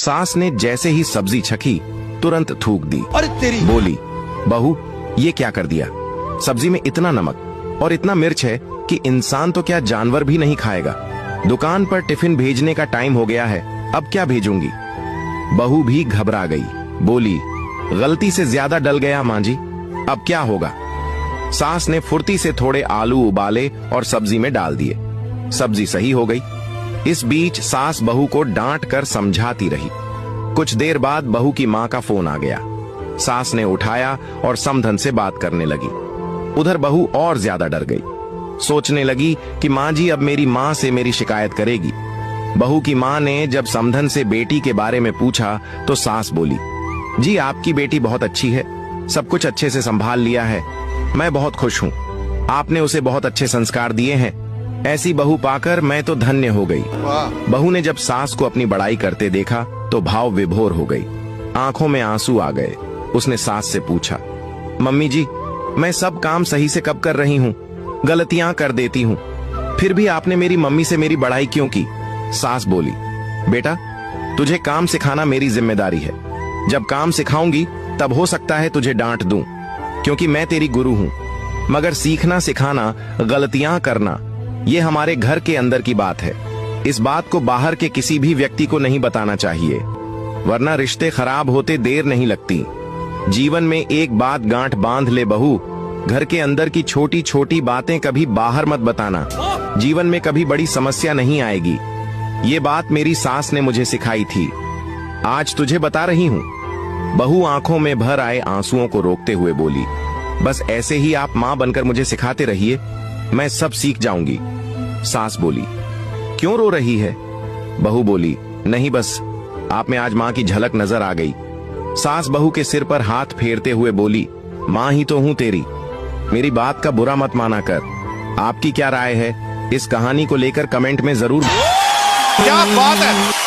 सास ने जैसे ही सब्जी छकी तुरंत थूक दी। अरे तेरी! बोली, बहू ये क्या कर दिया? सब्जी में इतना नमक और इतना मिर्च है कि इंसान तो क्या जानवर भी नहीं खाएगा। दुकान पर टिफिन भेजने का टाइम हो गया है, अब क्या भेजूंगी? बहू भी घबरा गई, बोली, गलती से ज्यादा डल गया मां जी, अब क्या होगा? सास ने फुर्ती से थोड़े आलू उबाले और सब्जी में डाल दिए। सब्जी सही हो गई। इस बीच सास बहू को डांट कर समझाती रही। कुछ देर बाद बहू की मां का फोन आ गया। सास ने उठाया और समधन से बात करने लगी। उधर बहू और ज्यादा डर गई। सोचने लगी कि मां जी अब मेरी मां से मेरी शिकायत करेगी। बहू की मां ने जब समधन से बेटी के बारे में पूछा तो सास बोली, जी आपकी बेटी बहुत अच्छी है, सब कुछ अच्छे से संभाल लिया है, मैं बहुत खुश हूँ। आपने उसे बहुत अच्छे संस्कार दिए हैं, ऐसी बहू पाकर मैं तो धन्य हो गई। बहू ने जब सास को अपनी बड़ाई करते देखा तो भाव विभोर हो गई, आंखों में आंसू आ गए। उसने सास से पूछा, मम्मी जी मैं सब काम सही से कब कर रही हूँ, गलतियां कर देती हूँ, फिर भी आपने मेरी मम्मी से मेरी बड़ाई क्यों की? सास बोली, बेटा तुझे काम सिखाना मेरी जिम्मेदारी है, जब काम सिखाऊंगी तब हो सकता है तुझे डांट दूं, क्योंकि मैं तेरी गुरु हूं। मगर सीखना सिखाना, गलतियां करना, ये हमारे घर के अंदर की बात है। इस बात को बाहर के किसी भी व्यक्ति को नहीं बताना चाहिए, वरना रिश्ते खराब होते देर नहीं लगती। जीवन में एक बात गांठ बांध ले बहू, घर के अंदर की छोटी छोटी बातें कभी बाहर मत बताना, जीवन में कभी बड़ी समस्या नहीं आएगी। ये बात मेरी सास ने मुझे सिखाई थी, आज तुझे बता रही हूँ। बहू आंखों में भर आए आंसुओं को रोकते हुए बोली, बस ऐसे ही आप मां बनकर मुझे सिखाते रहिए, मैं सब सीख जाऊंगी। सास बोली, क्यों रो रही है? बहू बोली, नहीं बस आप में आज मां की झलक नजर आ गई। सास बहू के सिर पर हाथ फेरते हुए बोली, मां ही तो हूं तेरी, मेरी बात का बुरा मत माना कर। आपकी क्या राय है इस कहानी को लेकर कमेंट में जरूर। क्या बात है।